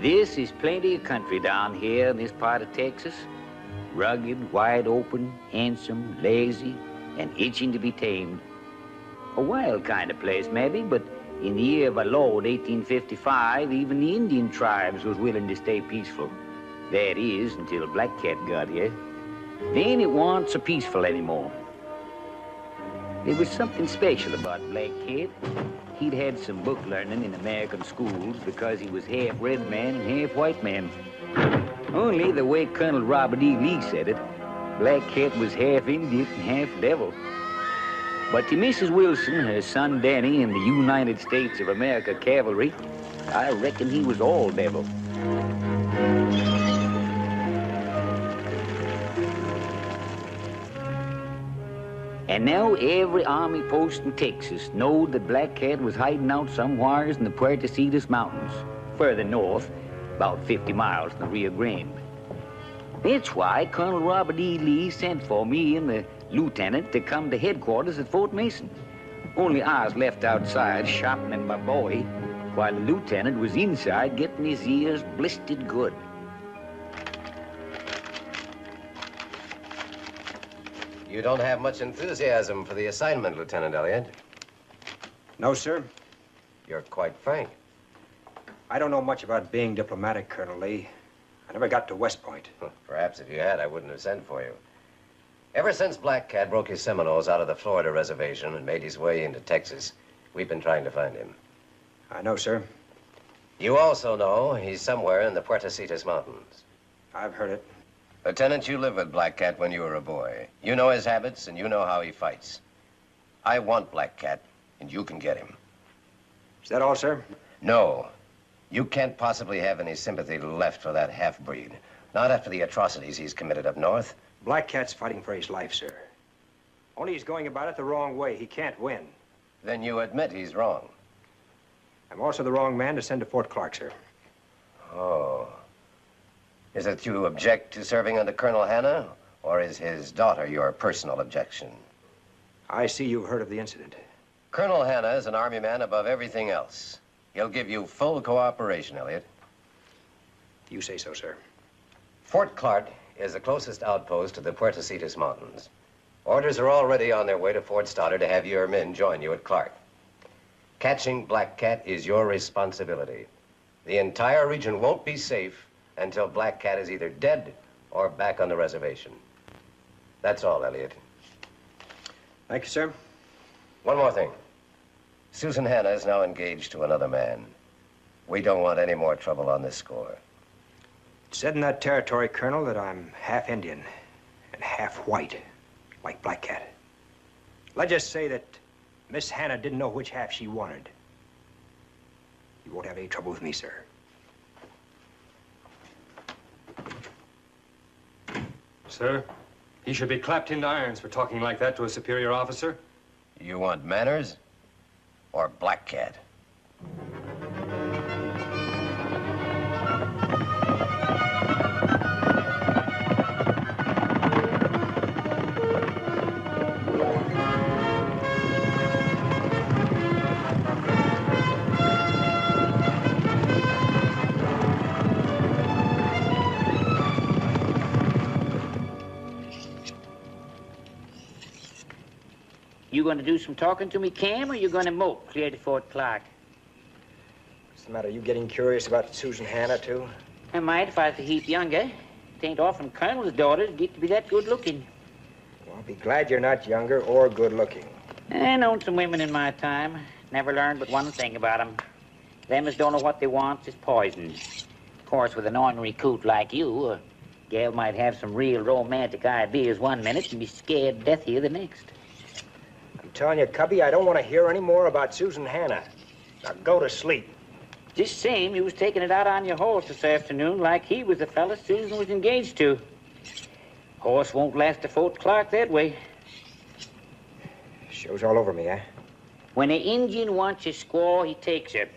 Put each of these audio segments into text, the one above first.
This is plenty of country down here in this part of Texas. Rugged, wide open, handsome, lazy, and itching to be tamed. A wild kind of place, maybe, but in the year of our Lord, 1855, even the Indian tribes was willing to stay peaceful. That is, until Black Cat got here. Then it wasn't so peaceful anymore. There was something special about Black Cat. He'd had some book learning in American schools because he was half red man and half white man. Only the way Colonel Robert E. Lee said it, Black Cat was half Indian and half devil. But to Mrs. Wilson, her son Danny, and the United States of America Cavalry, I reckon he was all devil. And now every army post in Texas knowed that Black Cat was hiding out somewheres in the Puerto Mountains, further north, about 50 miles from the Rio Grande. That's why Colonel Robert E. Lee sent for me and the lieutenant to come to headquarters at Fort Mason. Only I was left outside sharpening my boy, while the lieutenant was inside getting his ears blistered good. You don't have much enthusiasm for the assignment, Lieutenant Elliott. No, sir. You're quite frank. I don't know much about being diplomatic, Colonel Lee. I never got to West Point. Perhaps if you had, I wouldn't have sent for you. Ever since Black Cat broke his Seminoles out of the Florida reservation and made his way into Texas, we've been trying to find him. I know, sir. You also know he's somewhere in the Puerto Mountains. I've heard it. Lieutenant, you lived with Black Cat when you were a boy. You know his habits, and you know how he fights. I want Black Cat, and you can get him. Is that all, sir? No. You can't possibly have any sympathy left for that half-breed. Not after the atrocities he's committed up north. Black Cat's fighting for his life, sir. Only he's going about it the wrong way. He can't win. Then you admit he's wrong. I'm also the wrong man to send to Fort Clark, sir. Oh. Is it you object to serving under Colonel Hanna, or is his daughter your personal objection? I see you've heard of the incident. Colonel Hanna is an Army man above everything else. He'll give you full cooperation, Elliott. You say so, sir. Fort Clark is the closest outpost to the Puerto Mountains. Orders are already on their way to Fort Stoddard to have your men join you at Clark. Catching Black Cat is your responsibility. The entire region won't be safe until Black Cat is either dead or back on the reservation. That's all, Elliott. Thank you, sir. One more thing. Susan Hanna is now engaged to another man. We don't want any more trouble on this score. It said in that territory, Colonel, that I'm half Indian and half white, like Black Cat. Let's just say that Miss Hanna didn't know which half she wanted. You won't have any trouble with me, sir. Sir, he should be clapped into irons for talking like that to a superior officer. You want manners or Black Cat? You going to do some talking to me, Cam, or you going to mope clear to Fort Clark? What's the matter? You getting curious about Susan Hanna, too? I might if I was a heap younger. It ain't often colonel's daughters get to be that good-looking. Well, I'll be glad you're not younger or good-looking. I known some women in my time. Never learned but one thing about them. Them as don't know what they want is poison. Of course, with an ornery coot like you, a gal might have some real romantic ideas one minute and be scared to death here the next. I'm telling you, Cubby, I don't want to hear any more about Susan Hanna. Now go to sleep. Just same, you was taking it out on your horse this afternoon like he was the fella Susan was engaged to. Horse won't last to Fort Clark that way. Show's all over me, eh? When an Indian wants a squaw, he takes her.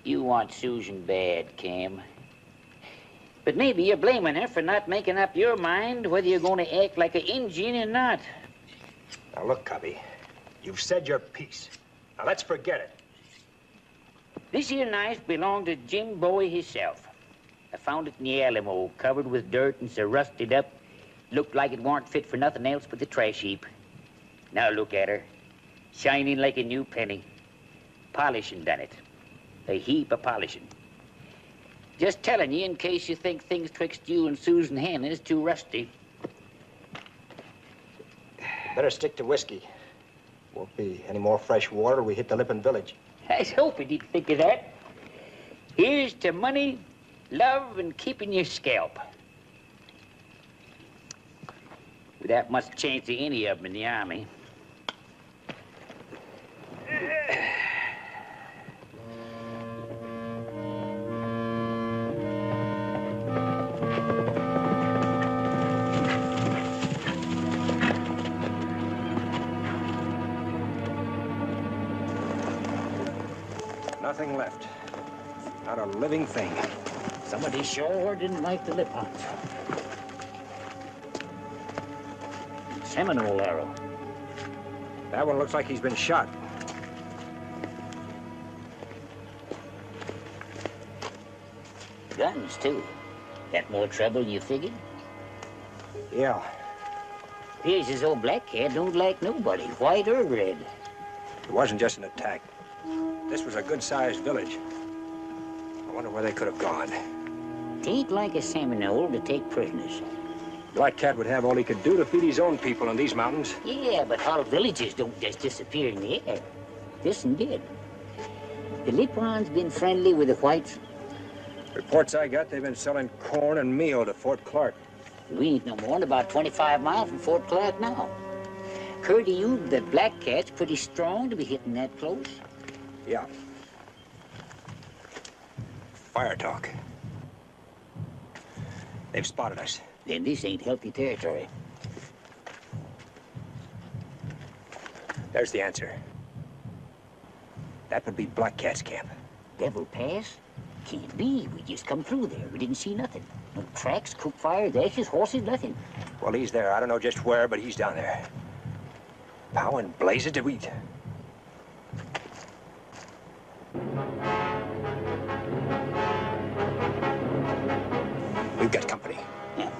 You want Susan bad, Cam. But maybe you're blaming her for not making up your mind whether you're going to act like an Indian or not. Now, look, Cubby, you've said your piece. Now, let's forget it. This here knife belonged to Jim Bowie himself. I found it in the Alamo, covered with dirt and so rusted up. Looked like it weren't fit for nothing else but the trash heap. Now look at her, shining like a new penny. Polishing done it. A heap of polishing. Just telling you in case you think things twixt you and Susan Hannah is too rusty. Better stick to whiskey. Won't be any more fresh water till we hit the Lippin village. I was hoping you'd think of that. Here's to money, love, and keeping your scalp. Without much chance of any of them in the Army. Nothing left. Not a living thing. Somebody sure didn't like the lip-ons. Seminole arrow. That one looks like he's been shot. Guns, too. That more trouble than you figured? Yeah. Here's his old black cat don't like nobody, white or red. It wasn't just an attack. This was a good-sized village. I wonder where they could have gone. It ain't like a Seminole to take prisoners. Black Cat would have all he could do to feed his own people in these mountains. Yeah, but whole villages don't just disappear in the air. This one did. The Lipons been friendly with the whites? Reports I got, they've been selling corn and meal to Fort Clark. We ain't no more than about 25 miles from Fort Clark now. Occurred to you that Black Cat's pretty strong to be hitting that close? Yeah. Fire talk. They've spotted us. Then this ain't healthy territory. There's the answer. That would be Black Cat's camp. Devil Pass? Can't be. We just come through there. We didn't see nothing. No tracks, cook fires, ashes, horses, nothing. Well, he's there. I don't know just where, but he's down there. How in blazes did we... We've got company. Yeah.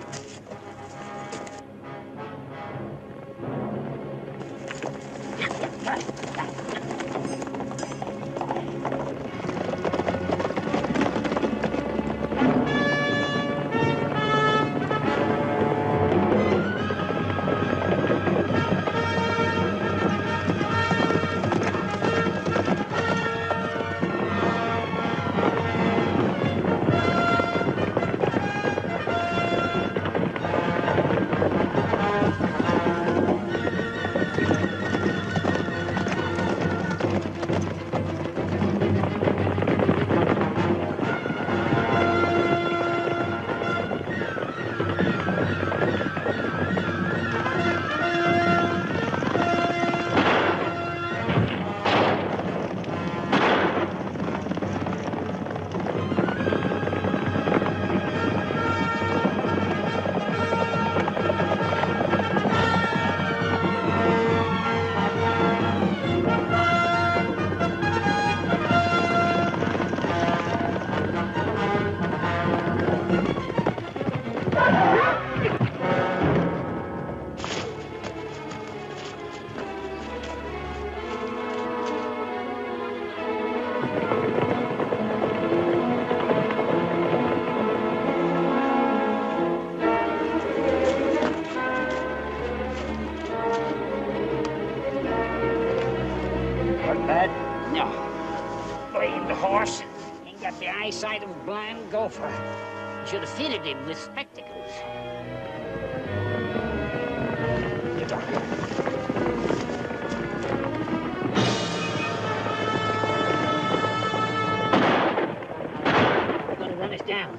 Eyesight of a blind gopher. Should have fitted him with spectacles. They're gonna run us down.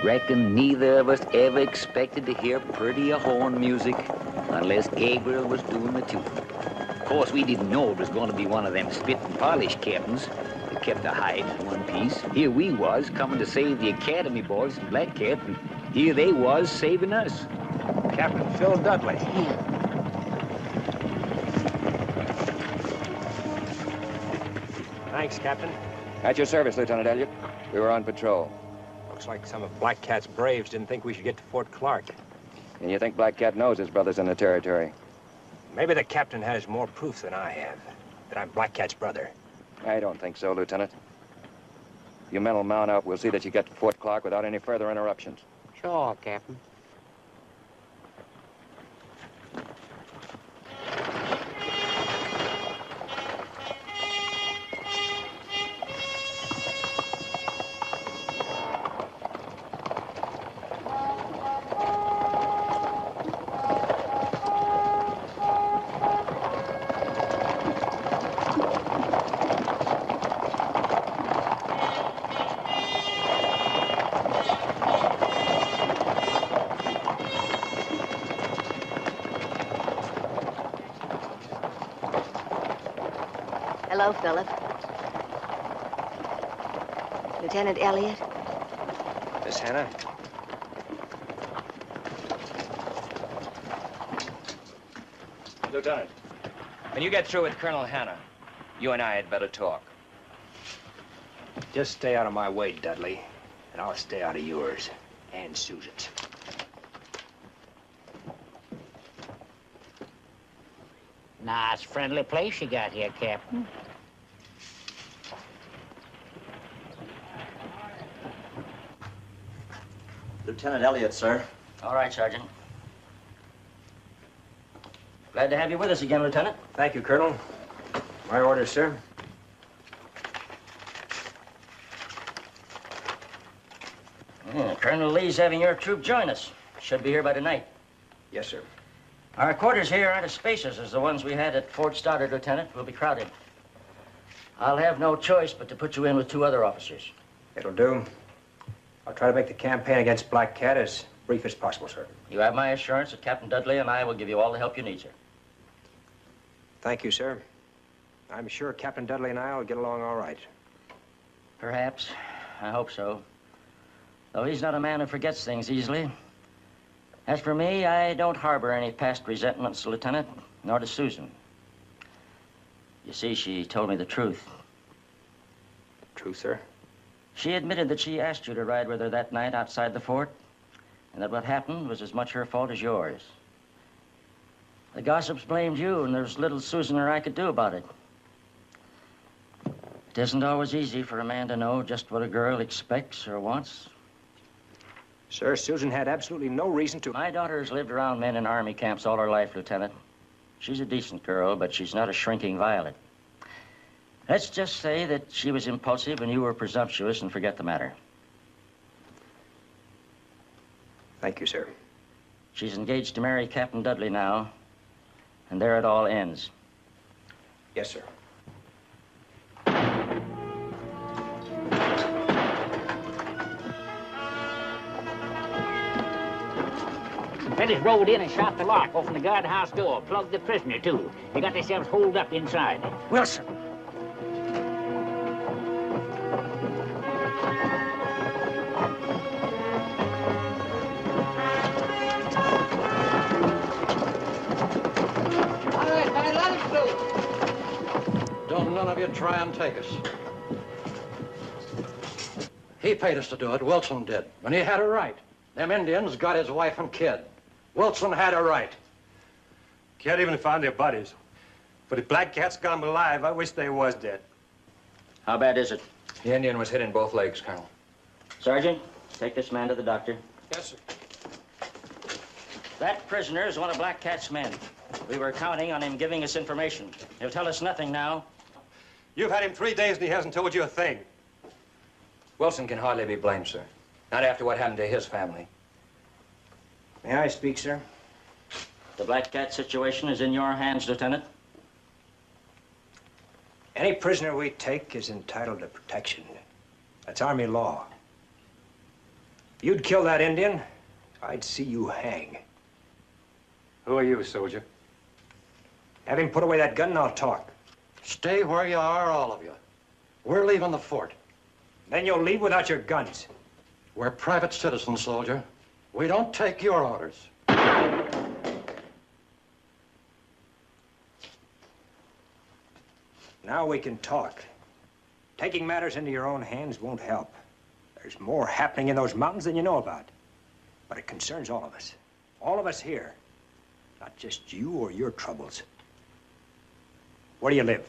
Reckon neither of us ever expected to hear prettier horn music unless Gabriel was doing the tune. Of course, we didn't know it was going to be one of them spit and polish captains that kept a hide in one piece. Here we was coming to save the Academy boys from Black Cat, and here they was saving us. Captain Phil Dudley. Thanks, Captain. At your service, Lieutenant Elliott. We were on patrol. Looks like some of Black Cat's braves didn't think we should get to Fort Clark. And you think Black Cat knows his brother's in the territory? Maybe the captain has more proof than I have, that I'm Black Cat's brother. I don't think so, Lieutenant. If you men will mount up, we'll see that you get to Fort Clark without any further interruptions. Sure, Captain. Hello, Philip. Lieutenant Elliott? Miss Hannah? Lieutenant, when you get through with Colonel Hanna, you and I had better talk. Just stay out of my way, Dudley, and I'll stay out of yours and Susan's. Nice, friendly place you got here, Captain. Lieutenant Elliott, sir. All right, Sergeant. Glad to have you with us again, Lieutenant. Thank you, Colonel. My orders, sir. Colonel Lee's having your troop join us. Should be here by tonight. Yes, sir. Our quarters here aren't as spacious as the ones we had at Fort Stoddard, Lieutenant. We'll be crowded. I'll have no choice but to put you in with 2 other officers. It'll do. I'll try to make the campaign against Black Cat as brief as possible, sir. You have my assurance that Captain Dudley and I will give you all the help you need, sir. Thank you, sir. I'm sure Captain Dudley and I will get along all right. Perhaps. I hope so. Though he's not a man who forgets things easily. As for me, I don't harbor any past resentments, Lieutenant, nor does Susan. You see, she told me the truth. True, sir? She admitted that she asked you to ride with her that night outside the fort, and that what happened was as much her fault as yours. The gossips blamed you, and there's little Susan or I could do about it. It isn't always easy for a man to know just what a girl expects or wants. Sir, Susan had absolutely no reason to... My daughter's lived around men in army camps all her life, Lieutenant. She's a decent girl, but she's not a shrinking violet. Let's just say that she was impulsive and you were presumptuous and forget the matter. Thank you, sir. She's engaged to marry Captain Dudley now, and there it all ends. Yes, sir. Fellas rode in and shot the lock, opened the guardhouse door, plugged the prisoner, too. They got themselves holed up inside. Wilson! Don't none of you try and take us. He paid us to do it, Wilson did, and he had a right. Them Indians got his wife and kid. Wilson had a right. Can't even find their bodies. But if Black Cat's got them alive, I wish they was dead. How bad is it? The Indian was hit in both legs, Colonel. Sergeant, take this man to the doctor. Yes, sir. That prisoner is one of Black Cat's men. We were counting on him giving us information. He'll tell us nothing now. You've had him 3 days and he hasn't told you a thing. Wilson can hardly be blamed, sir. Not after what happened to his family. May I speak, sir? The Black Cat situation is in your hands, Lieutenant. Any prisoner we take is entitled to protection. That's Army law. If you'd kill that Indian, I'd see you hang. Who are you, soldier? Have him put away that gun and I'll talk. Stay where you are, all of you. We're leaving the fort. Then you'll leave without your guns. We're private citizens, soldier. We don't take your orders. Now we can talk. Taking matters into your own hands won't help. There's more happening in those mountains than you know about. But it concerns all of us. All of us here. Not just you or your troubles. Where do you live?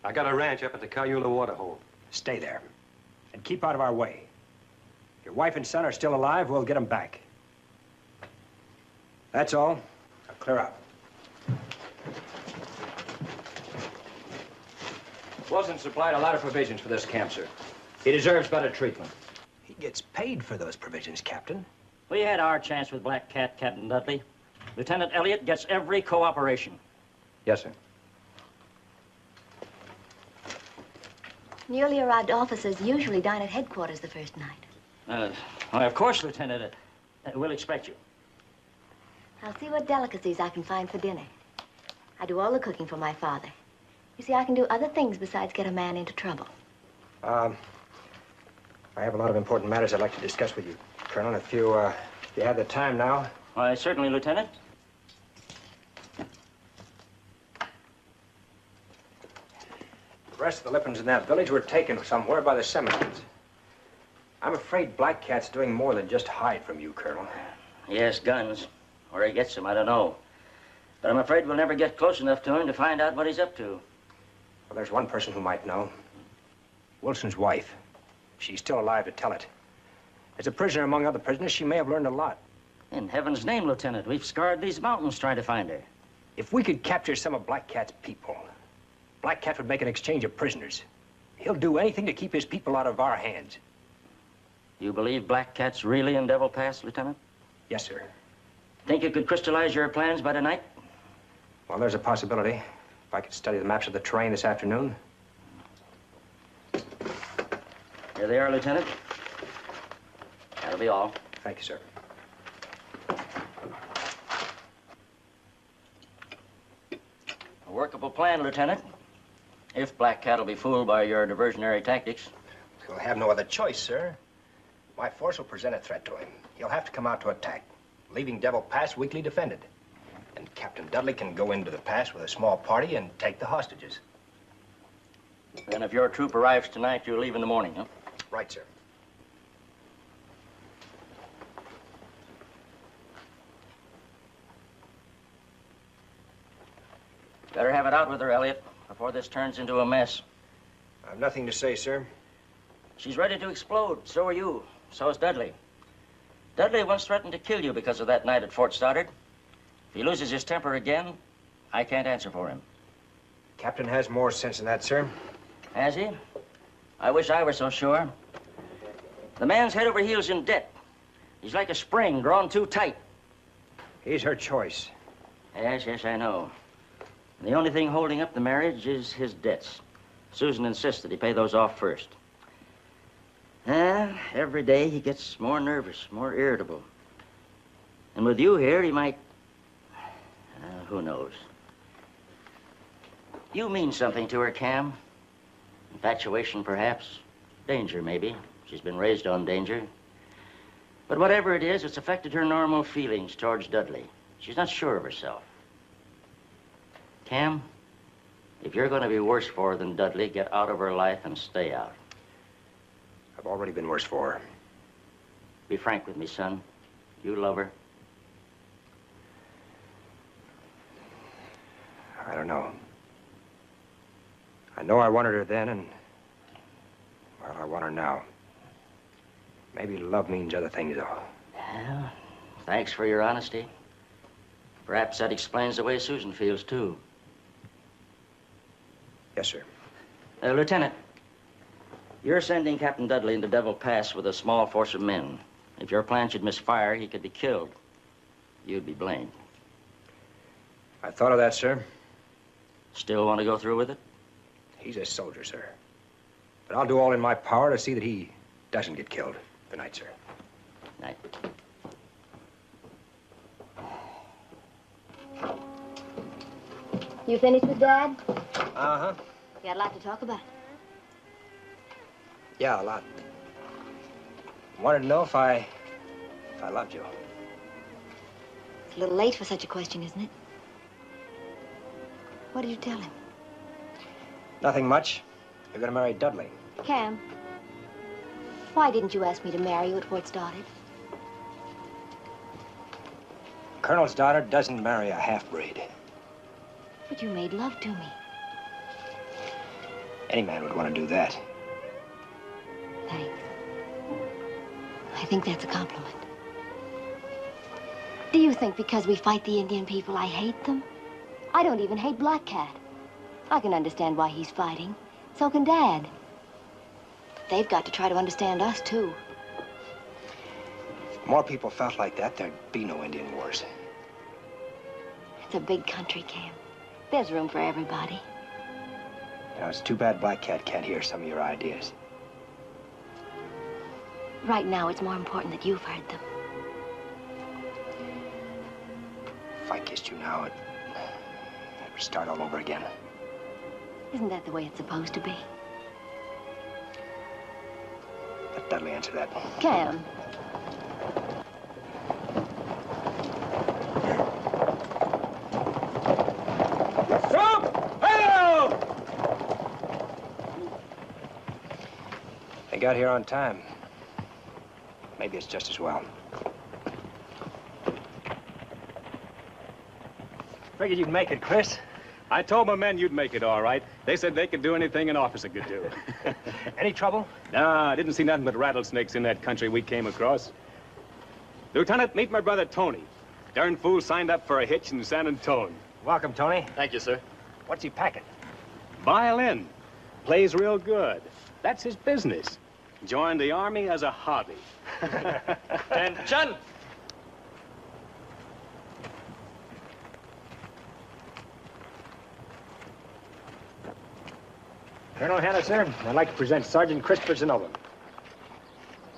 I got a ranch up at the Cayula waterhole. Stay there. And keep out of our way. If your wife and son are still alive, we'll get them back. That's all. Now clear out. Wilson supplied a lot of provisions for this camp, sir. He deserves better treatment. He gets paid for those provisions, Captain. We had our chance with Black Cat, Captain Dudley. Lieutenant Elliott gets every cooperation. Yes, sir. Newly arrived officers usually dine at headquarters the first night. Why, of course, Lieutenant. We'll expect you. I'll see what delicacies I can find for dinner. I do all the cooking for my father. You see, I can do other things besides get a man into trouble. I have a lot of important matters I'd like to discuss with you, Colonel, if you have the time now. Why, certainly, Lieutenant. The rest of the Lippens in that village were taken somewhere by the Seminoles. I'm afraid Black Cat's doing more than just hide from you, Colonel. Yes, guns. Where he gets them, I don't know. But I'm afraid we'll never get close enough to him to find out what he's up to. Well, there's one person who might know. Wilson's wife. She's still alive to tell it. As a prisoner among other prisoners, she may have learned a lot. In heaven's name, Lieutenant, we've scoured these mountains trying to find her. If we could capture some of Black Cat's people, Black Cat would make an exchange of prisoners. He'll do anything to keep his people out of our hands. You believe Black Cat's really in Devil Pass, Lieutenant? Yes, sir. Think you could crystallize your plans by tonight? Well, there's a possibility. If I could study the maps of the terrain this afternoon. Here they are, Lieutenant. That'll be all. Thank you, sir. A workable plan, Lieutenant. If Black Cat will be fooled by your diversionary tactics. He'll have no other choice, sir. My force will present a threat to him. He'll have to come out to attack, leaving Devil Pass weakly defended. And Captain Dudley can go into the pass with a small party and take the hostages. Then if your troop arrives tonight, you'll leave in the morning, huh? Right, sir. Better have it out with her, Elliot, before this turns into a mess. I've nothing to say, sir. She's ready to explode. So are you. So is Dudley. Dudley once threatened to kill you because of that night at Fort Stoddard. If he loses his temper again, I can't answer for him. Captain has more sense than that, sir. Has he? I wish I were so sure. The man's head over heels in debt. He's like a spring drawn too tight. He's her choice. Yes, I know. And the only thing holding up the marriage is his debts. Susan insists that he pay those off first. Every day he gets more nervous, more irritable. And with you here, he might... who knows? You mean something to her, Cam. Infatuation, perhaps. Danger, maybe. She's been raised on danger. But whatever it is, it's affected her normal feelings towards Dudley. She's not sure of herself. Cam, if you're going to be worse for her than Dudley, get out of her life and stay out. I've already been worse for her. Be frank with me, son. You love her? I don't know. I know I wanted her then, and, well, I want her now. Maybe love means other things, though. Well, thanks for your honesty. Perhaps that explains the way Susan feels, too. Yes, sir. Lieutenant, you're sending Captain Dudley into Devil Pass with a small force of men. If your plan should misfire, he could be killed. You'd be blamed. I thought of that, sir. Still want to go through with it? He's a soldier, sir. But I'll do all in my power to see that he doesn't get killed. Good night, sir. Night. You finished with Dad? Uh-huh. You had a lot to talk about. Yeah, a lot. Wanted to know if I loved you. It's a little late for such a question, isn't it? What did you tell him? Nothing much. You're gonna marry Dudley. Cam, why didn't you ask me to marry you at Fort Stoddard? Colonel's daughter doesn't marry a half-breed. But you made love to me. Any man would want to do that. Thanks. I think that's a compliment. Do you think because we fight the Indian people, I hate them? I don't even hate Black Cat. I can understand why he's fighting. So can Dad. But they've got to try to understand us, too. If more people felt like that, there'd be no Indian wars. It's a big country, Cam. There's room for everybody. You know, it's too bad Black Cat can't hear some of your ideas. Right now, it's more important that you've heard them. If I kissed you now, it would start all over again. Isn't that the way it's supposed to be? Let Dudley answer that. Cam. They got here on time. Maybe it's just as well. Figured you'd make it, Chris. I told my men you'd make it all right. They said they could do anything an officer could do. Any trouble? Nah, I didn't see nothing but rattlesnakes in that country we came across. Lieutenant, meet my brother Tony. Darn fool signed up for a hitch in San Antone. Welcome, Tony. Thank you, sir. What's he packing? Violin. Plays real good. That's his business. Joined the Army as a hobby. Attention! Colonel Hanna, sir, I'd like to present Sergeant Christopher Zenova.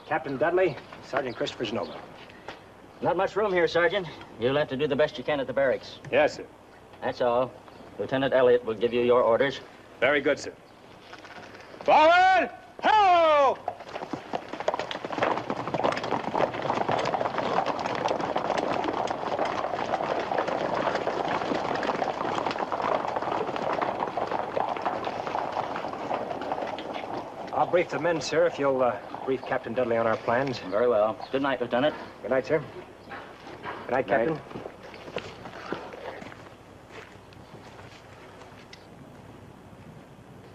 Captain Dudley, Sergeant Christopher Zenova. Not much room here, Sergeant. You'll have to do the best you can at the barracks. Yes, sir. That's all. Lieutenant Elliott will give you your orders. Very good, sir. Forward! Ho! I'll brief the men, sir, if you'll brief Captain Dudley on our plans. Very well. Good night, Lieutenant. Good night, sir. Good night, Captain.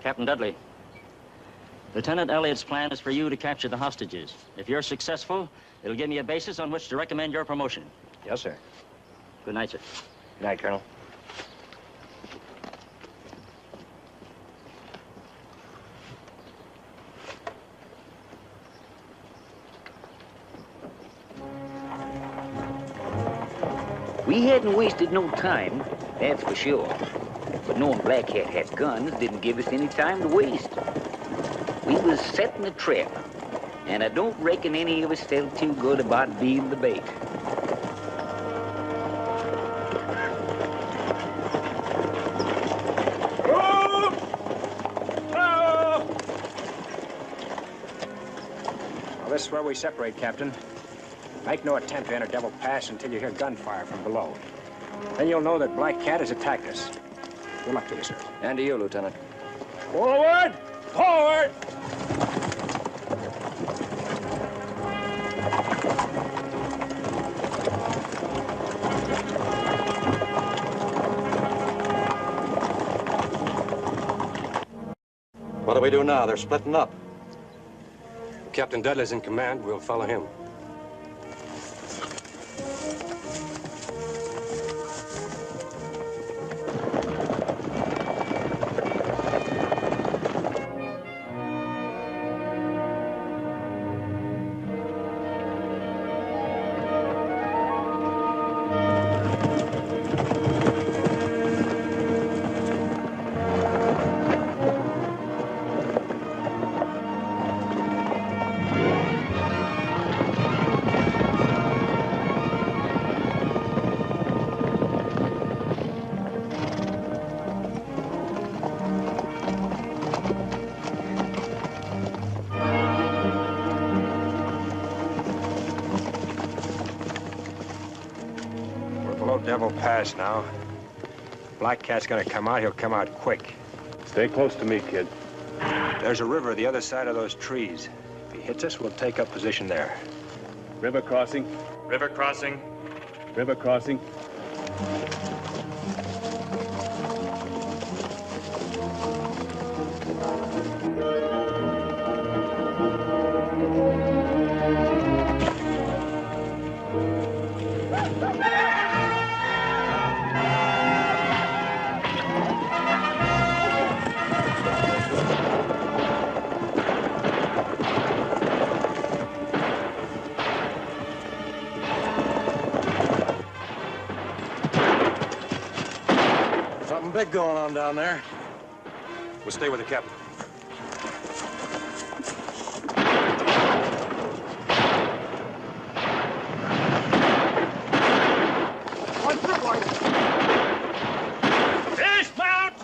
Captain Dudley, Lieutenant Elliott's plan is for you to capture the hostages. If you're successful, it'll give me a basis on which to recommend your promotion. Yes, sir. Good night, sir. Good night, Colonel. We hadn't wasted no time, that's for sure. But knowing Black Cat had guns didn't give us any time to waste. We was setting a trap, and I don't reckon any of us felt too good about being the bait. Well, this is where we separate, Captain. Make no attempt to enter Devil Pass until you hear gunfire from below. Then you'll know that Black Cat has attacked us. Good luck to you, sir. And to you, Lieutenant. Forward! Forward! What do we do now? They're splitting up. Captain Dudley's in command. We'll follow him. Buffalo Devil Pass now. Black Cat's gonna come out. He'll come out quick. Stay close to me, kid. There's a river the other side of those trees. If he hits us, we'll take up position there. River crossing. River crossing. River crossing. Something big going on down there. We'll stay with the captain. Dismount!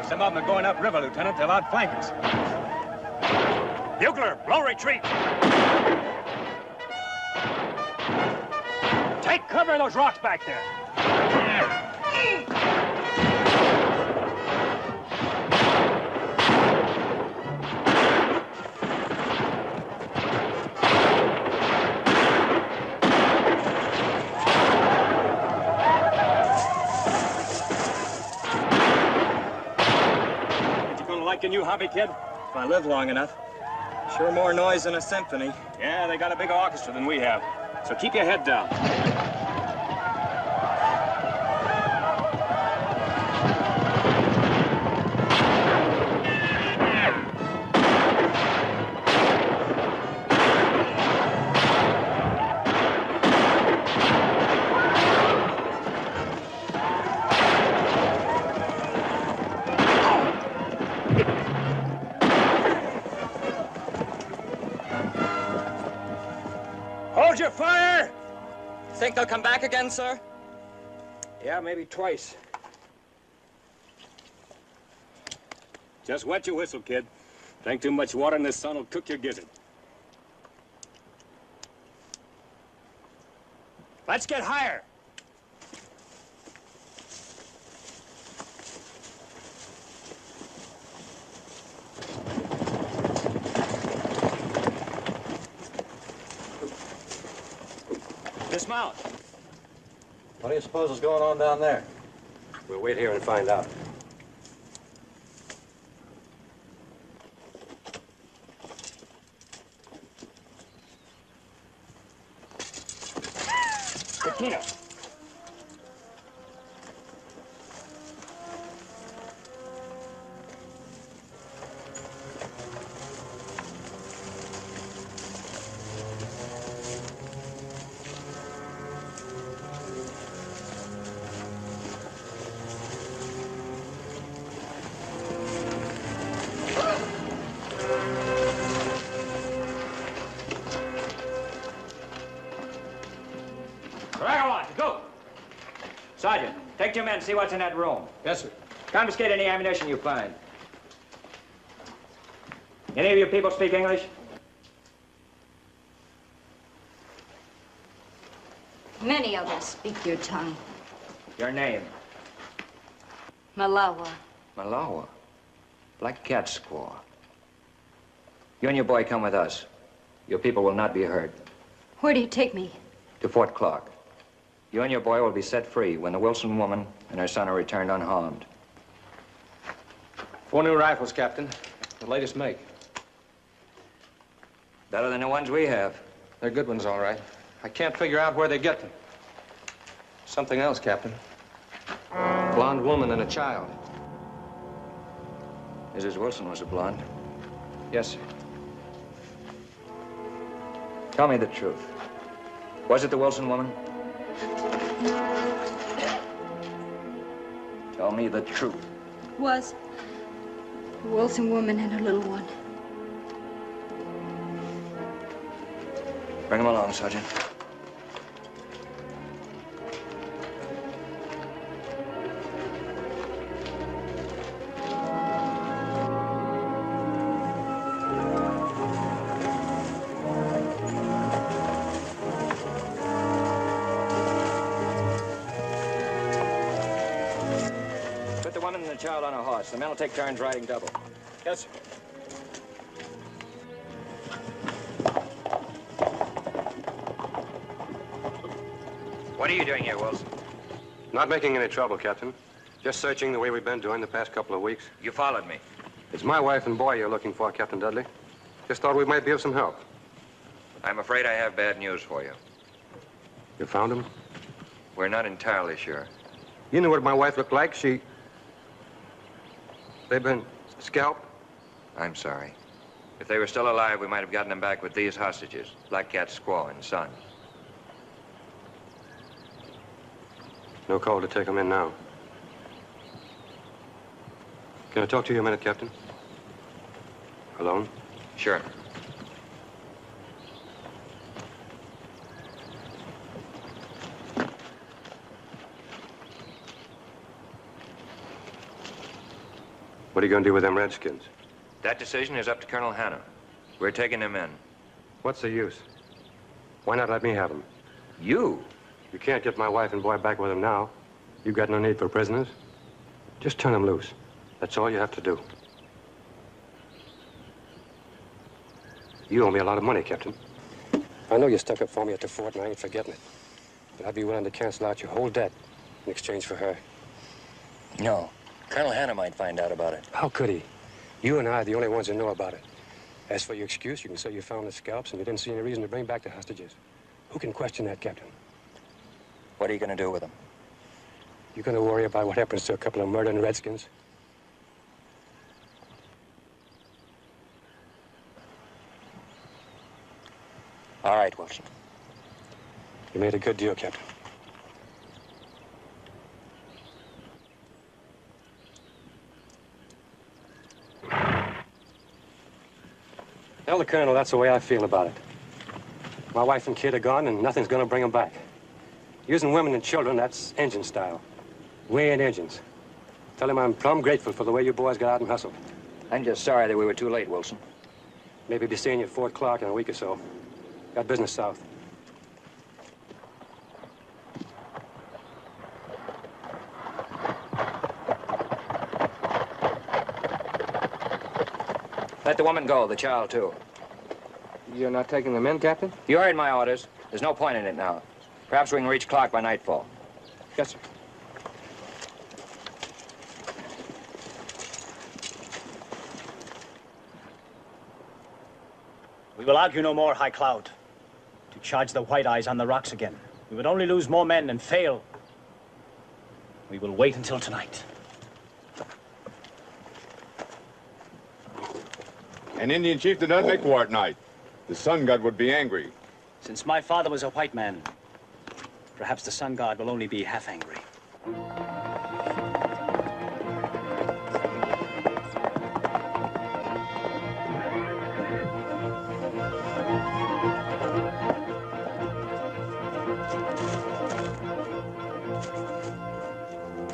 Some of them are going upriver, Lieutenant. They'll outflank us. Bugler, blow retreat. Take cover in those rocks back there. Like a new hobby, kid? If I live long enough. Sure more noise than a symphony. Yeah, they got a bigger orchestra than we have. So keep your head down. Hold your fire! Think they'll come back again, sir? Yeah, maybe twice. Just wet your whistle, kid. Drink too much water and the sun will cook your gizzard. Let's get higher. Dismount. What do you suppose is going on down there? We'll wait here and find out. Katina. Go! Sergeant, take 2 men, see what's in that room. Yes, sir. Confiscate any ammunition you find. Any of you people speak English? Many of us speak your tongue. Your name? Malawa. Malawa? Black Cat squaw. You and your boy come with us. Your people will not be hurt. Where do you take me? To Fort Clark. You and your boy will be set free when the Wilson woman and her son are returned unharmed. 4 new rifles, Captain. The latest make. Better than the ones we have. They're good ones, all right. I can't figure out where they get them. Something else, Captain. Blonde woman and a child. Mrs. Wilson was a blonde. Yes, sir. Tell me the truth. Was it the Wilson woman? Tell me the truth. Was a Wilson woman and her little one. Bring him along, Sergeant. Put the woman and the child on a horse. The men will take turns riding double. Yes, sir. What are you doing here, Wilson? Not making any trouble, Captain. Just searching the way we've been doing the past couple of weeks. You followed me. It's my wife and boy you're looking for, Captain Dudley. Just thought we might be of some help. I'm afraid I have bad news for you. You found them? We're not entirely sure. You knew what my wife looked like. They've been scalped? I'm sorry. If they were still alive, we might have gotten them back with these hostages, Black Cat's squaw and son. No call to take them in now. Can I talk to you a minute, Captain? Alone? Sure. What are you going to do with them Redskins? That decision is up to Colonel Hanna. We're taking them in. What's the use? Why not let me have them? You? You can't get my wife and boy back with them now. You've got no need for prisoners. Just turn them loose. That's all you have to do. You owe me a lot of money, Captain. I know you stuck up for me at the fort, and I ain't forgetting it. But I'd be willing to cancel out your whole debt in exchange for her. No. Colonel Hanna might find out about it. How could he? You and I are the only ones who know about it. As for your excuse, you can say you found the scalps and you didn't see any reason to bring back the hostages. Who can question that, Captain? What are you going to do with them? You going to worry about what happens to a couple of murdering Redskins? All right, Wilson. You made a good deal, Captain. Tell the Colonel that's the way I feel about it. My wife and kid are gone, and nothing's going to bring them back. Using women and children, that's engine style. We ain't engines. Tell him I'm plumb grateful for the way you boys got out and hustled. I'm just sorry that we were too late, Wilson. Maybe be seeing you at Fort Clark in a week or so. Got business south. Let the woman go, the child, too. You're not taking them in, Captain? You heard my orders. There's no point in it now. Perhaps we can reach Clark by nightfall. Yes, sir. We will argue no more, High Cloud. To charge the White Eyes on the rocks again. We would only lose more men and fail. We will wait until tonight. An Indian chief did not make war at night. The sun god would be angry. Since my father was a white man, perhaps the sun god will only be half angry.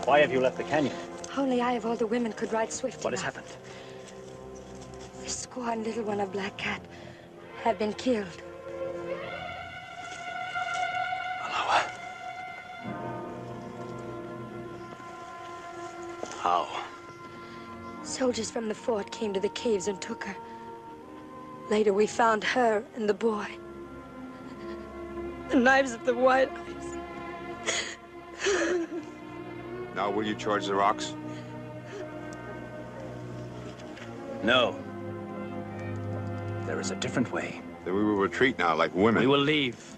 Why have you left the canyon? Only I of all the women could ride swift What has enough. happened? The squaw and little one of Black Cat have been killed. How? Soldiers from the fort came to the caves and took her. Later, we found her and the boy. The knives of the White Eyes Now, will you charge the rocks? No. There is a different way. Then we will retreat now, like women. We will leave.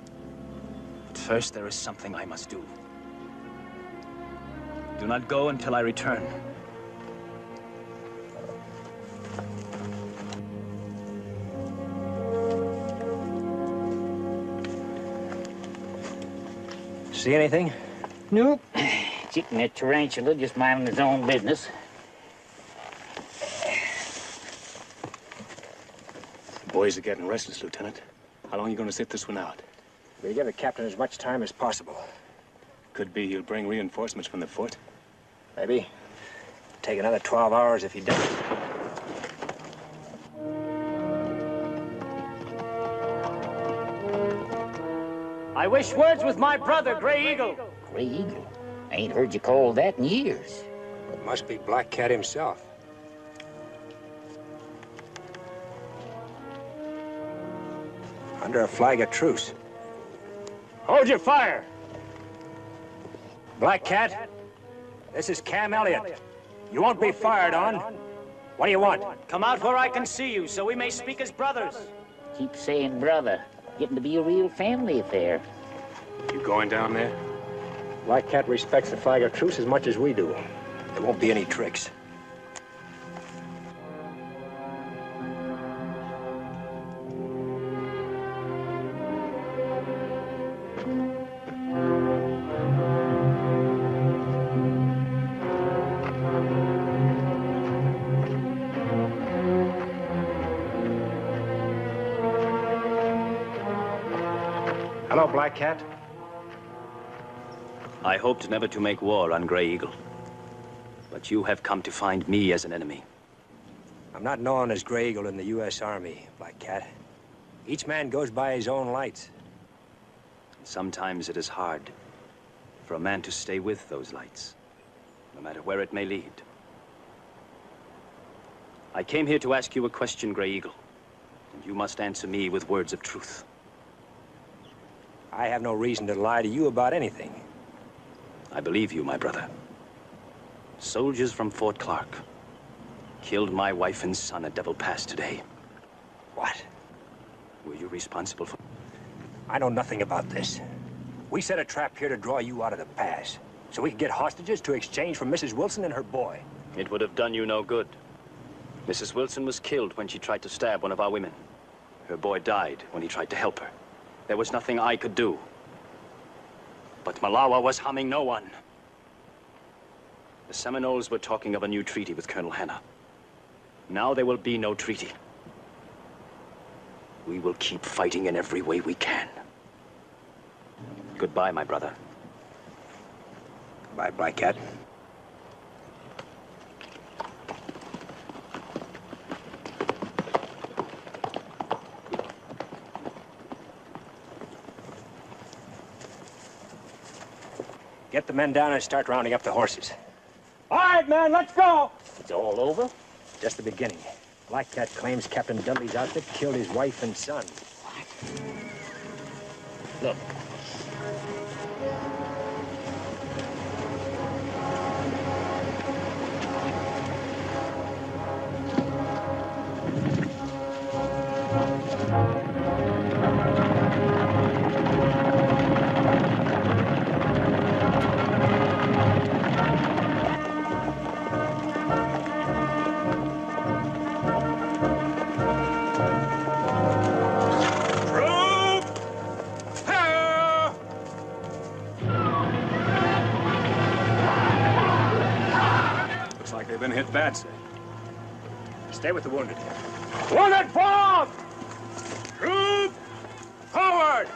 But first, there is something I must do. Do not go until I return. See anything? Nope. Chicken that tarantula just minding his own business. The boys are getting restless, Lieutenant. How long are you going to sit this one out? We'll give the captain as much time as possible. Could be he'll bring reinforcements from the fort. Maybe. Take another 12 hours if he doesn't. I wish words with my brother, Gray Eagle. Gray Eagle? I ain't heard you call that in years. It must be Black Cat himself. Under a flag of truce. Hold your fire! Black Cat, this is Cam Elliott. You won't be fired on. What do you want? Come out where I can see you, so we may speak as brothers. Keep saying brother. Getting to be a real family affair. You going down there? Black Cat respects the flag of truce as much as we do. There won't be any tricks. Hello, Black Cat. I hoped never to make war on Gray Eagle. But you have come to find me as an enemy. I'm not known as Gray Eagle in the U.S. Army, Black Cat. Each man goes by his own lights. Sometimes it is hard for a man to stay with those lights, no matter where it may lead. I came here to ask you a question, Gray Eagle, and you must answer me with words of truth. I have no reason to lie to you about anything. I believe you, my brother. Soldiers from Fort Clark killed my wife and son at Devil Pass today. What? Were you responsible for... I know nothing about this. We set a trap here to draw you out of the pass, so we could get hostages to exchange for Mrs. Wilson and her boy. It would have done you no good. Mrs. Wilson was killed when she tried to stab one of our women. Her boy died when he tried to help her. There was nothing I could do. But Malawa was harming no one. The Seminoles were talking of a new treaty with Colonel Hanna. Now there will be no treaty. We will keep fighting in every way we can. Goodbye, my brother. Goodbye, Black Cat. Get the men down and start rounding up the horses. All right, man, let's go. It's all over? Just the beginning. Black Cat claims Captain Dudley's outfit killed his wife and son. Look. Hit bad, sir. Stay with the wounded. Wounded forward! Troop forward!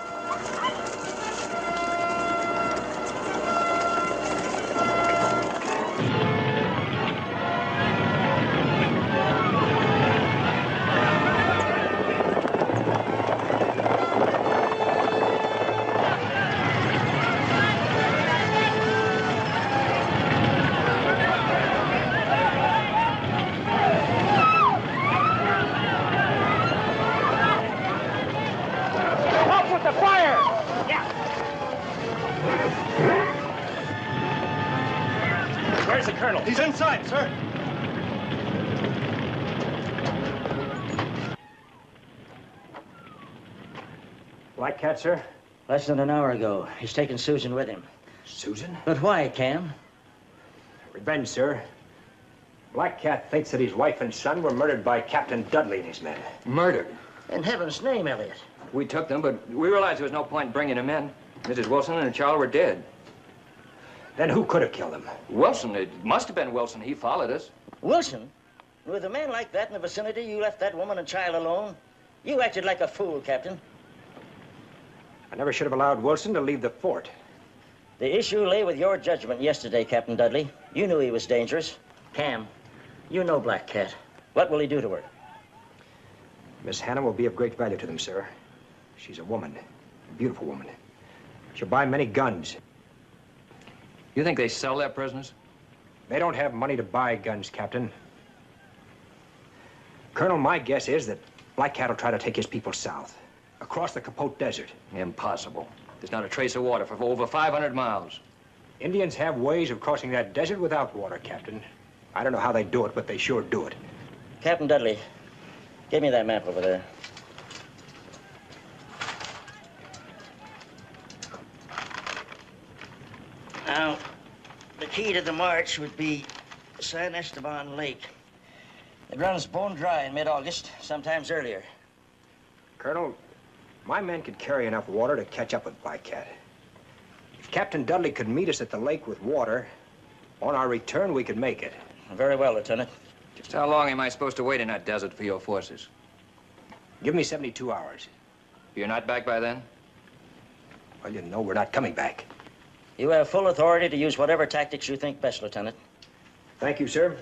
Up with the fire! Yeah. Where's the colonel? He's inside, sir. Black Cat, sir? Less than an hour ago. He's taken Susan with him. Susan? But why, Cam? Revenge, sir. Black Cat thinks that his wife and son were murdered by Captain Dudley and his men. Murdered? In heaven's name, Elliot. We took them, but we realized there was no point in bringing them in. Mrs. Wilson and Charles were dead. Then who could have killed them? Wilson. It must have been Wilson. He followed us. Wilson? With a man like that in the vicinity, you left that woman and child alone? You acted like a fool, Captain. I never should have allowed Wilson to leave the fort. The issue lay with your judgment yesterday, Captain Dudley. You knew he was dangerous. Cam, you know Black Cat. What will he do to her? Miss Hannah will be of great value to them, sir. She's a woman, a beautiful woman. She'll buy many guns. You think they sell their prisoners? They don't have money to buy guns, Captain. Colonel, my guess is that Black Cat will try to take his people south, across the Completa Desert. Impossible. There's not a trace of water for over 500 miles. Indians have ways of crossing that desert without water, Captain. I don't know how they do it, but they sure do it. Captain Dudley, give me that map over there. Now, the key to the march would be San Esteban Lake. It runs bone dry in mid-August, sometimes earlier. Colonel, my men could carry enough water to catch up with Black Cat. If Captain Dudley could meet us at the lake with water, on our return, we could make it. Very well, Lieutenant. Just how long am I supposed to wait in that desert for your forces? Give me 72 hours. You're not back by then? Well, you know we're not coming back. You have full authority to use whatever tactics you think best, Lieutenant. Thank you, sir.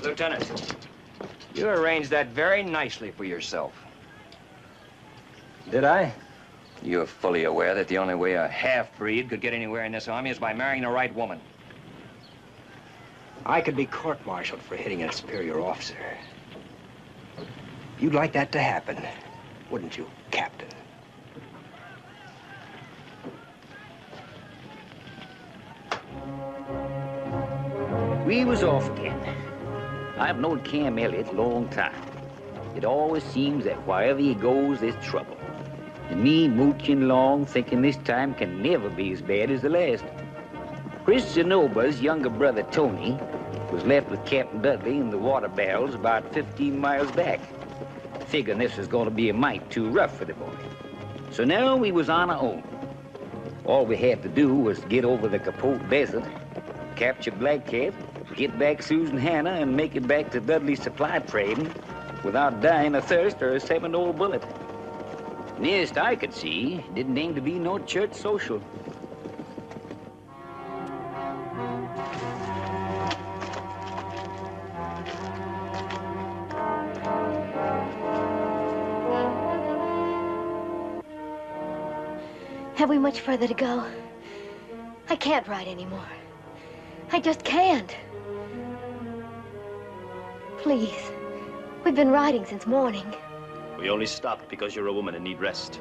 Lieutenant, you arranged that very nicely for yourself. Did I? You're fully aware that the only way a half-breed could get anywhere in this army is by marrying the right woman. I could be court-martialed for hitting a superior officer. You'd like that to happen, wouldn't you, Captain? We was off again. I've known Cam Elliott a long time. It always seems that wherever he goes, there's trouble. And me mooching along, thinking this time can never be as bad as the last. Chris Zenoba's younger brother, Tony, was left with Captain Dudley in the water barrels about 15 miles back, figuring this was going to be a mite too rough for the boy. So now we was on our own. All we had to do was get over the Completa Desert, capture Black Cat, get back Susan Hannah, and make it back to Dudley's supply trading without dying of thirst or a 7-old bullet. Nearest I could see, didn't aim to be no church social. Have we much further to go? I can't ride anymore. I just can't. Please. We've been riding since morning. We only stopped because you're a woman and need rest.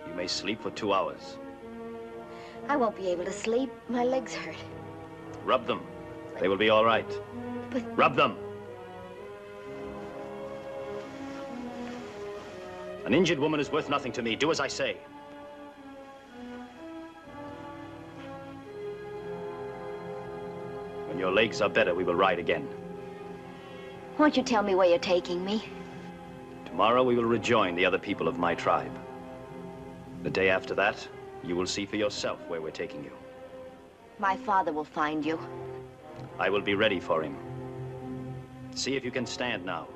You may sleep for 2 hours. I won't be able to sleep. My legs hurt. Rub them. They will be all right. But... Rub them. An injured woman is worth nothing to me. Do as I say. When your legs are better, we will ride again. Won't you tell me where you're taking me? Tomorrow we will rejoin the other people of my tribe. The day after that, you will see for yourself where we're taking you. My father will find you. I will be ready for him. See if you can stand now.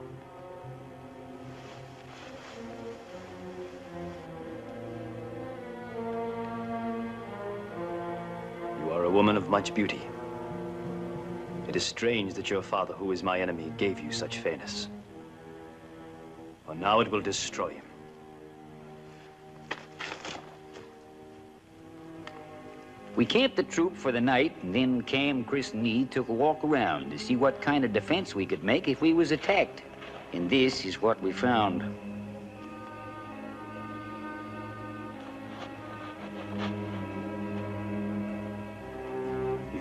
You are a woman of much beauty. It is strange that your father, who is my enemy, gave you such fairness. For now it will destroy him. We camped the troop for the night, and then Cam, Chris, and me took a walk around to see what kind of defense we could make if we was attacked. And this is what we found.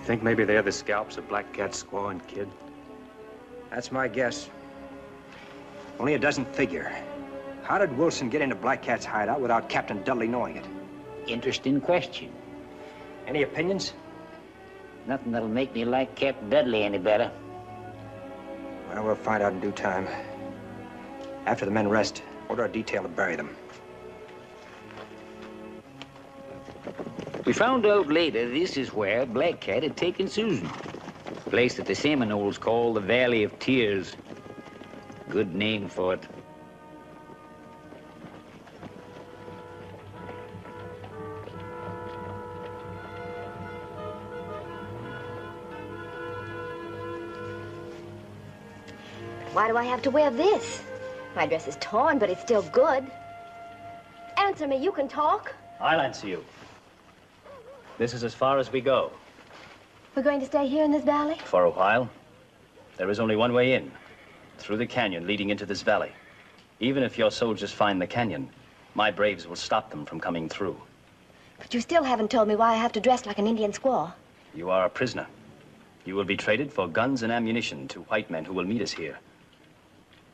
Think maybe they're the scalps of Black Cat, Squaw, and Kid? That's my guess. Only it doesn't figure. How did Wilson get into Black Cat's hideout without Captain Dudley knowing it? Interesting question. Any opinions? Nothing that'll make me like Captain Dudley any better. Well, we'll find out in due time. After the men rest, order a detail to bury them. We found out later this is where Black Cat had taken Susan. A place that the Seminoles call the Valley of Tears. Good name for it. Why do I have to wear this? My dress is torn, but it's still good. Answer me, you can talk. I'll answer you. This is as far as we go. We're going to stay here in this valley? For a while. There is only one way in, through the canyon leading into this valley. Even if your soldiers find the canyon, my braves will stop them from coming through. But you still haven't told me why I have to dress like an Indian squaw. You are a prisoner. You will be traded for guns and ammunition to white men who will meet us here.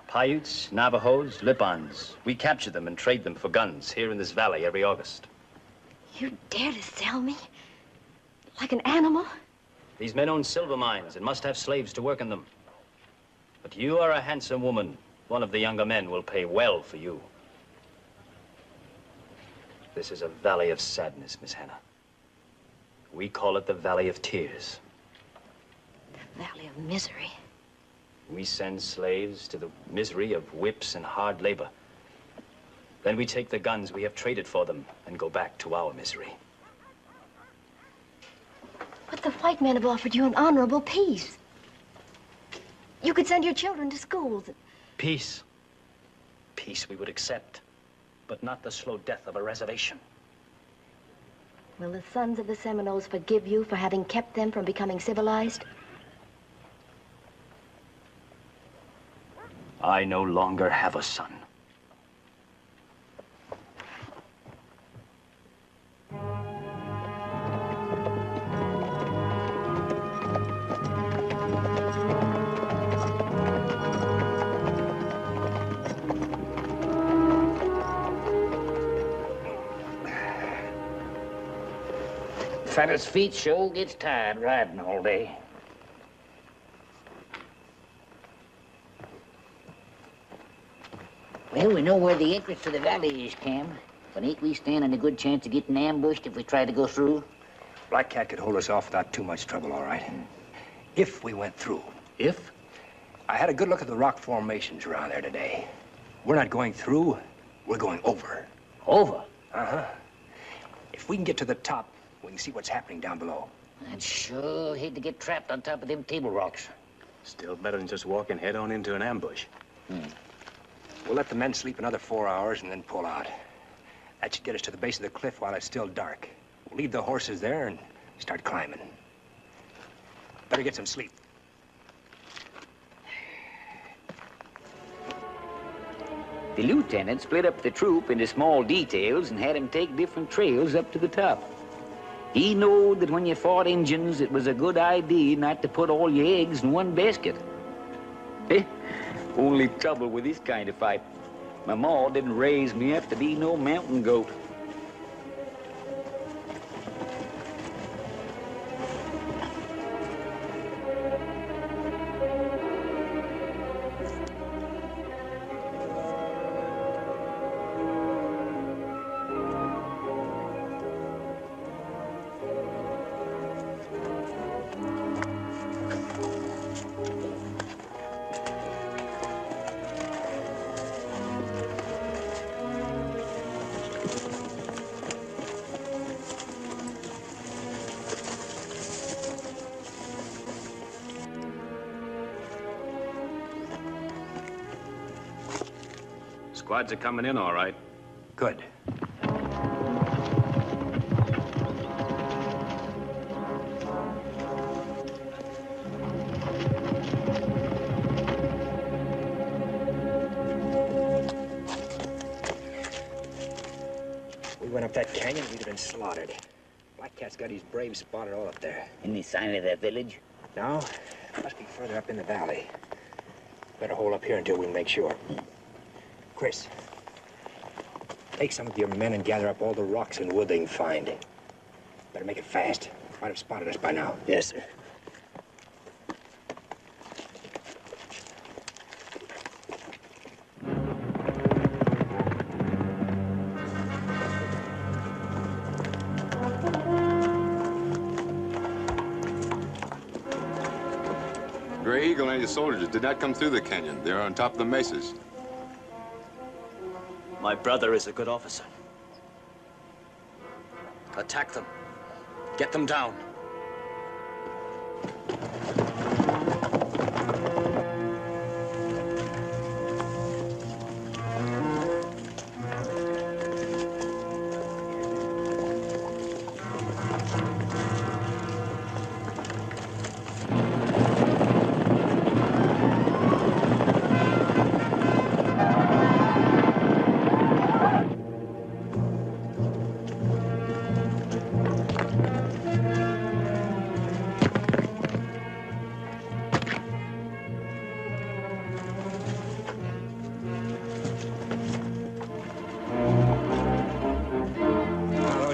Paiutes, Navajos, Lipans. We capture them and trade them for guns here in this valley every August. You dare to sell me? Like an animal? These men own silver mines and must have slaves to work in them. But you are a handsome woman. One of the younger men will pay well for you. This is a valley of sadness, Miss Hannah. We call it the Valley of Tears. The Valley of Misery. We send slaves to the misery of whips and hard labor. Then we take the guns we have traded for them and go back to our misery. But the white men have offered you an honorable peace. You could send your children to schools. Peace. Peace we would accept, but not the slow death of a reservation. Will the sons of the Seminoles forgive you for having kept them from becoming civilized? I no longer have a son. Fella's feet sure gets tired riding all day. Well, we know where the entrance to the valley is, Cam. But ain't we standing a good chance of getting ambushed if we try to go through? Black Cat could hold us off without too much trouble, all right. If we went through. If? I had a good look at the rock formations around there today. We're not going through, we're going over. Over? Uh-huh. If we can get to the top, we can see what's happening down below. I'd sure hate to get trapped on top of them table rocks. Still better than just walking head on into an ambush. We'll let the men sleep another 4 hours and then pull out. That should get us to the base of the cliff while it's still dark. We'll leave the horses there and start climbing. Better get some sleep. The lieutenant split up the troop into small details and had them take different trails up to the top. He knowed that when you fought Injuns, it was a good idea not to put all your eggs in one basket. Only trouble with this kind of fight. My ma didn't raise me up to be no mountain goat. Squads are coming in all right. Good. We went up that canyon, we'd have been slaughtered. Black Black Cat's got his braves spotted all up there. Any sign of that village? No, must be further up in the valley. Better hold up here until we make sure. Chris, take some of your men and gather up all the rocks and wood they can find. Better make it fast. Might have spotted us by now. Yes, sir. Gray Eagle and his soldiers did not come through the canyon. They're on top of the mesas. My brother is a good officer. Attack them. Get them down.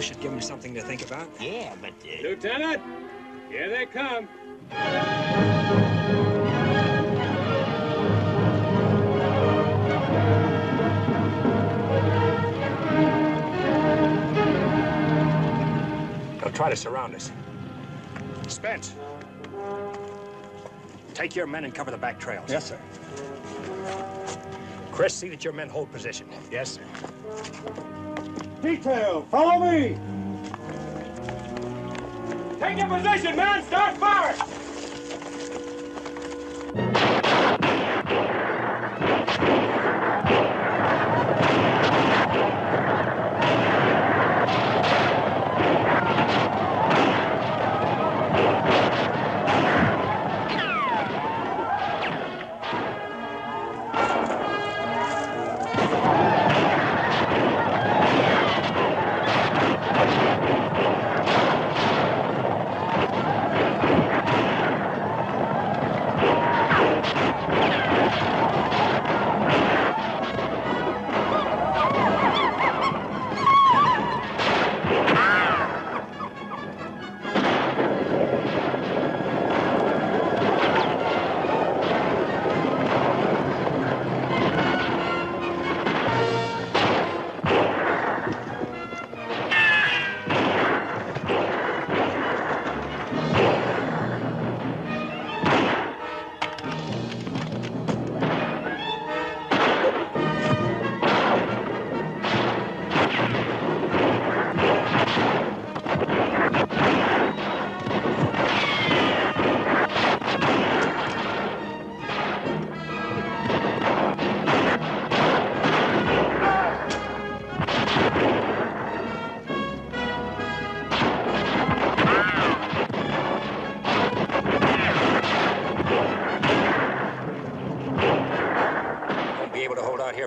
Should give them something to think about. Yeah, but... Lieutenant, here they come. They'll try to surround us. Spence, take your men and cover the back trails. Yes, sir. Chris, see that your men hold position. Yes, sir. Detail, follow me! Take your position, man! Start firing!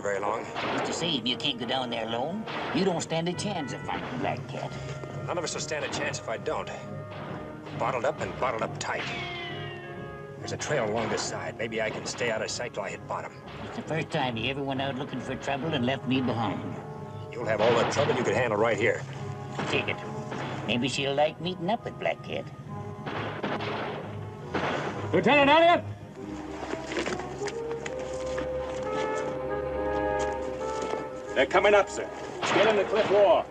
Very long. Mr. Save, you can't go down there alone. You don't stand a chance of fighting Black Cat. None of us will stand a chance if I don't. Bottled up and bottled up tight. There's a trail along this side. Maybe I can stay out of sight till I hit bottom. It's the first time you ever went out looking for trouble and left me behind. You'll have all the trouble you can handle right here. Take it. Maybe she'll like meeting up with Black Cat. Lieutenant Elliott! They're coming up, sir. Get in the cliff wall.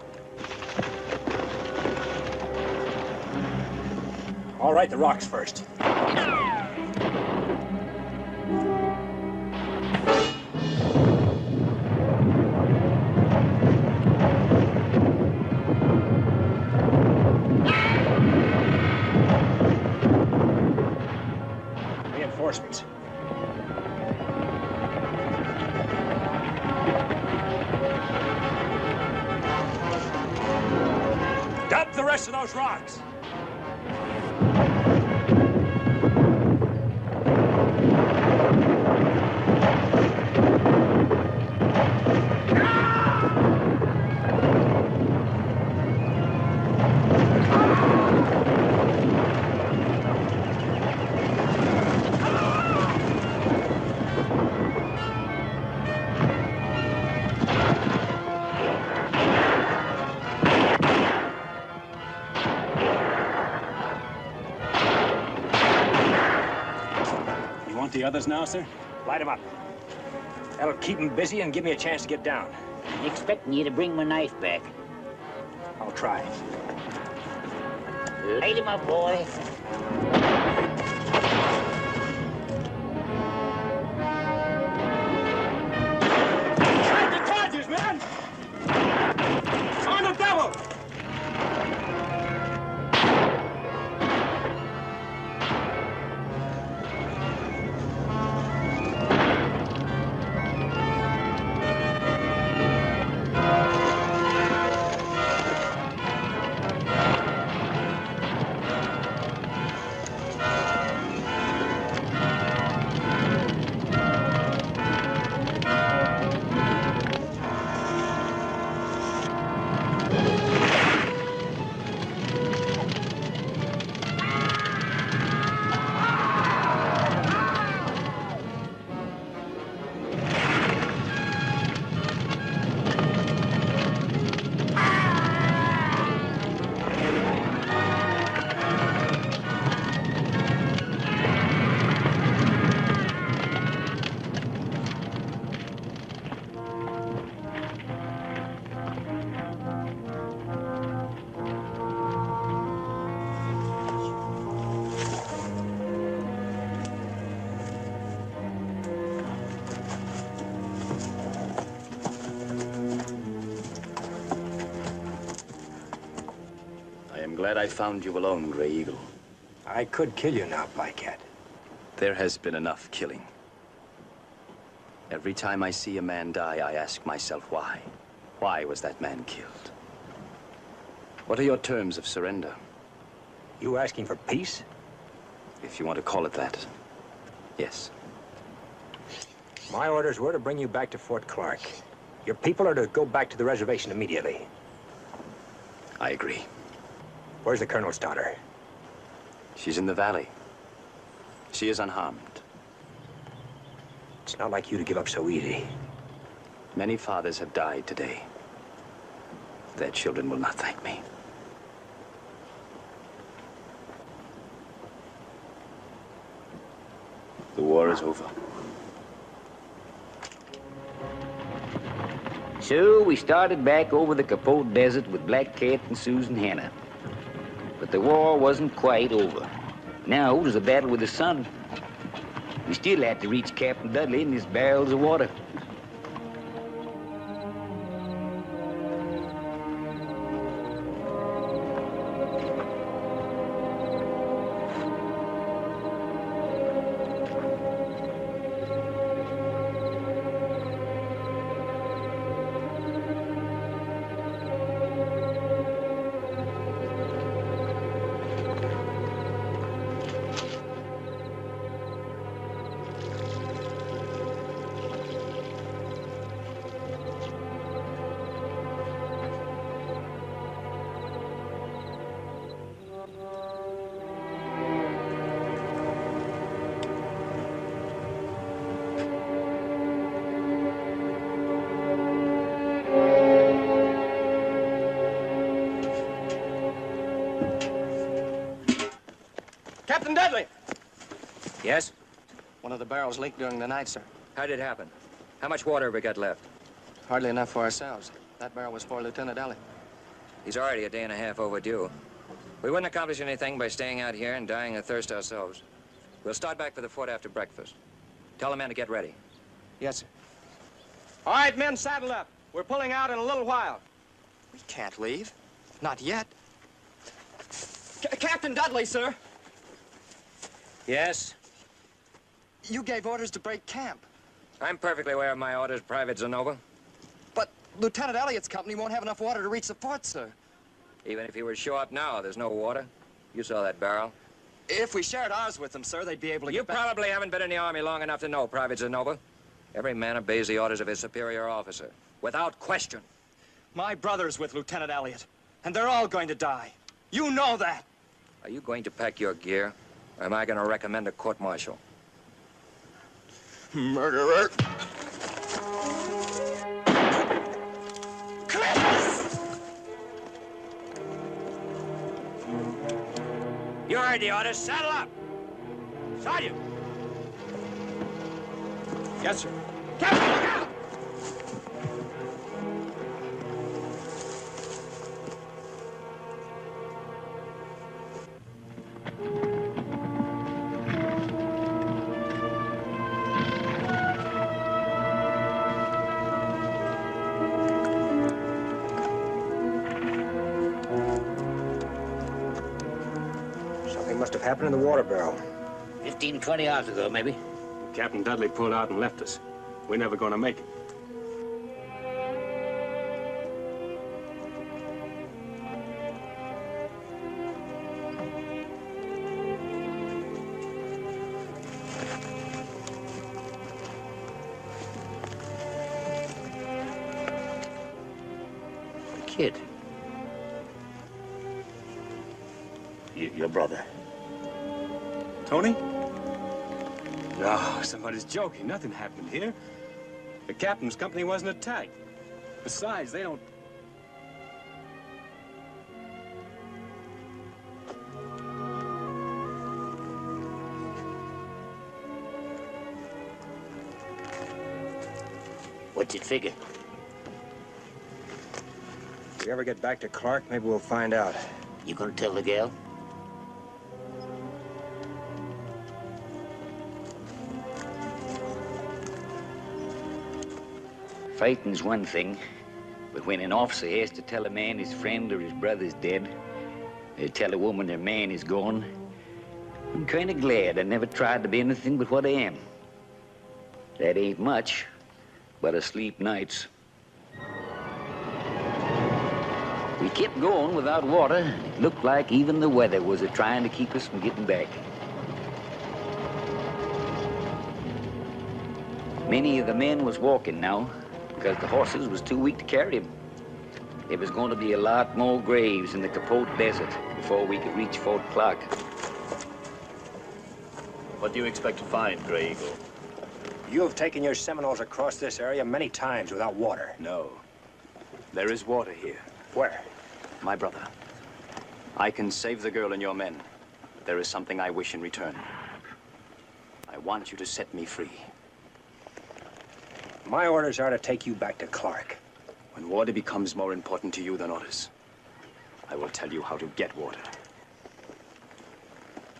All right, the rocks first. Reinforcements. Dump the rest of those rocks. the others now, sir? Light them up. That'll keep them busy and give me a chance to get down. Expecting you to bring my knife back. I'll try. Light him up, boy. Strike the charges, man! On the devil! Glad I found you alone, Gray Eagle. I could kill you now, Black Cat. There has been enough killing. Every time I see a man die, I ask myself why. Why was that man killed? What are your terms of surrender? You asking for peace? If you want to call it that, yes. My orders were to bring you back to Fort Clark. Your people are to go back to the reservation immediately. I agree. Where's the colonel's daughter? She's in the valley. She is unharmed. It's not like you to give up so easy. Many fathers have died today. Their children will not thank me. The war is over. So we started back over the Completa Desert with Black Cat and Susan Hannah. But the war wasn't quite over. Now it was a battle with the sun. We still had to reach Captain Dudley in his barrels of water. Captain Dudley! Yes? One of the barrels leaked during the night, sir. How did it happen? How much water have we got left? Hardly enough for ourselves. That barrel was for Lieutenant Elliott. He's already a day and a half overdue. We wouldn't accomplish anything by staying out here and dying of thirst ourselves. We'll start back for the fort after breakfast. Tell the men to get ready. Yes, sir. All right, men, saddle up. We're pulling out in a little while. We can't leave. Not yet. Captain Dudley, sir. Yes? You gave orders to break camp. I'm perfectly aware of my orders, Private Zenova. But Lieutenant Elliott's company won't have enough water to reach the fort, sir. Even if he were to show up now, there's no water. You saw that barrel. If we shared ours with them, sir, they'd be able to You get back. probably haven't been in the Army long enough to know, Private Zenova. Every man obeys the orders of his superior officer, without question. My brother's with Lieutenant Elliott, and they're all going to die. You know that. Are you going to pack your gear, or am I going to recommend a court-martial? Murderer. You heard the orders. Saddle up. Sergeant. Yes, sir. Captain, look out! Something must have happened in the water barrel. 15, 20 hours ago, maybe. Captain Dudley pulled out and left us. We're never going to make it. Kid. Your brother. Tony? No, somebody's joking. Nothing happened here. The captain's company wasn't attacked. Besides, they don't... What's it figure? If we ever get back to Clark, maybe we'll find out. You gonna tell the gal? Fighting's one thing, but when an officer has to tell a man his friend or his brother's dead, or tell a woman their man is gone, I'm kind of glad I never tried to be anything but what I am. That ain't much, but I sleep nights. We kept going without water, and it looked like even the weather was trying to keep us from getting back. Many of the men was walking now, because the horses was too weak to carry them. There was going to be a lot more graves in the Completa Desert before we could reach Fort Clark. What do you expect to find, Grey Eagle? You have taken your Seminoles across this area many times without water. No. There is water here. Where? My brother. I can save the girl and your men, but there is something I wish in return. I want you to set me free. My orders are to take you back to Clark. When water becomes more important to you than orders, I will tell you how to get water.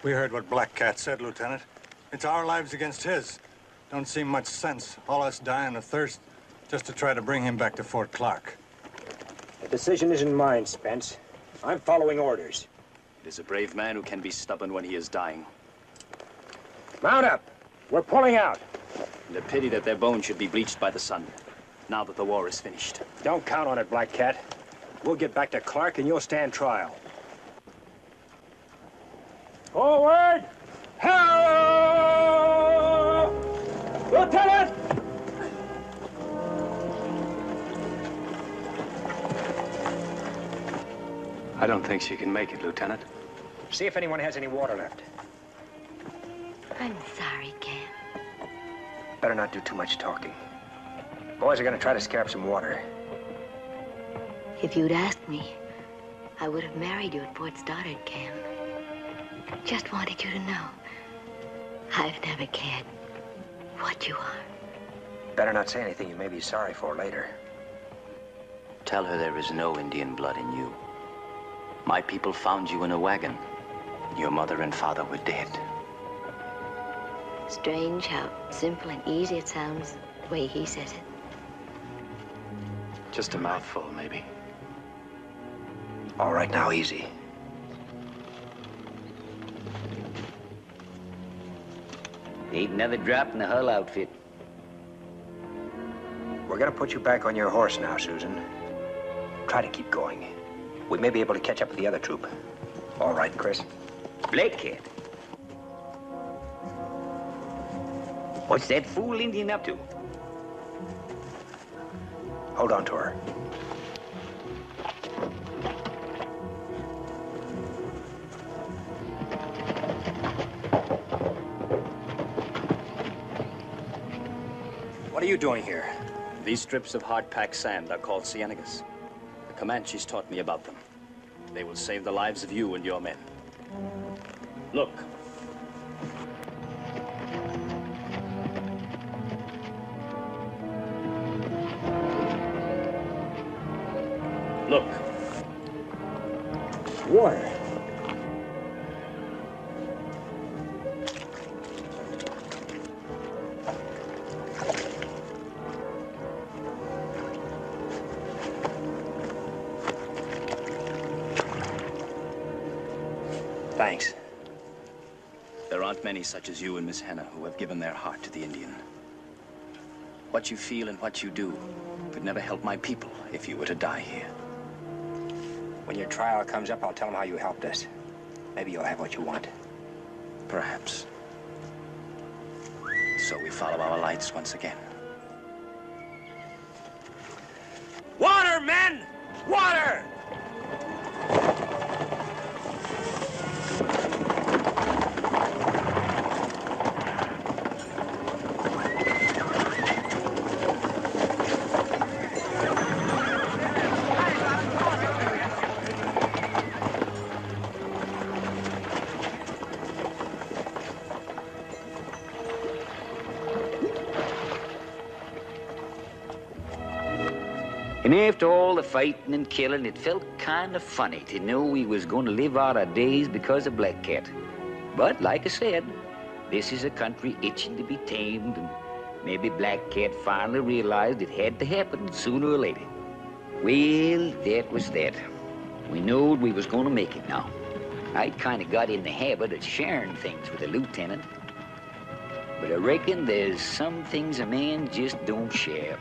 We heard what Black Cat said, Lieutenant. It's our lives against his. Don't seem much sense, all us dying of thirst, just to try to bring him back to Fort Clark. The decision isn't mine, Spence. I'm following orders. It is a brave man who can be stubborn when he is dying. Mount up. We're pulling out. And a pity that their bones should be bleached by the sun, now that the war is finished. Don't count on it, Black Cat. We'll get back to Clark and you'll stand trial. Forward! Help! Lieutenant! I don't think she can make it, Lieutenant. See if anyone has any water left. I'm sorry, Cam. Better not do too much talking. Boys are gonna try to scare up some water. If you'd asked me, I would have married you at Fort Stoddard, Cam. Just wanted you to know. I've never cared what you are. Better not say anything you may be sorry for later. Tell her there is no Indian blood in you. My people found you in a wagon. Your mother and father were dead. Strange how simple and easy it sounds the way he says it. Just a mouthful, maybe. All right, now, easy. Ain't another drop in the hull outfit. We're gonna put you back on your horse now, Susan. Try to keep going. We may be able to catch up with the other troop. All right, Chris. Black Cat. What's that fool Indian up to? Hold on to her. What are you doing here? These strips of hard-packed sand are called cienagas. The Comanches taught me about them. They will save the lives of you and your men. Look. Look. Water. Thanks. There aren't many such as you and Miss Hannah who have given their heart to the Indian. What you feel and what you do could never help my people if you were to die here. When your trial comes up, I'll tell them how you helped us. Maybe you'll have what you want. Perhaps. So we follow our lights once again. Water, men! Water! And after all the fighting and killing, it felt kind of funny to know we was going to live out our days because of Black Cat. But like I said, this is a country itching to be tamed, and maybe Black Cat finally realized it had to happen sooner or later. Well, that was that. We knowed we was going to make it now. I kind of got in the habit of sharing things with the lieutenant. But I reckon there's some things a man just don't share.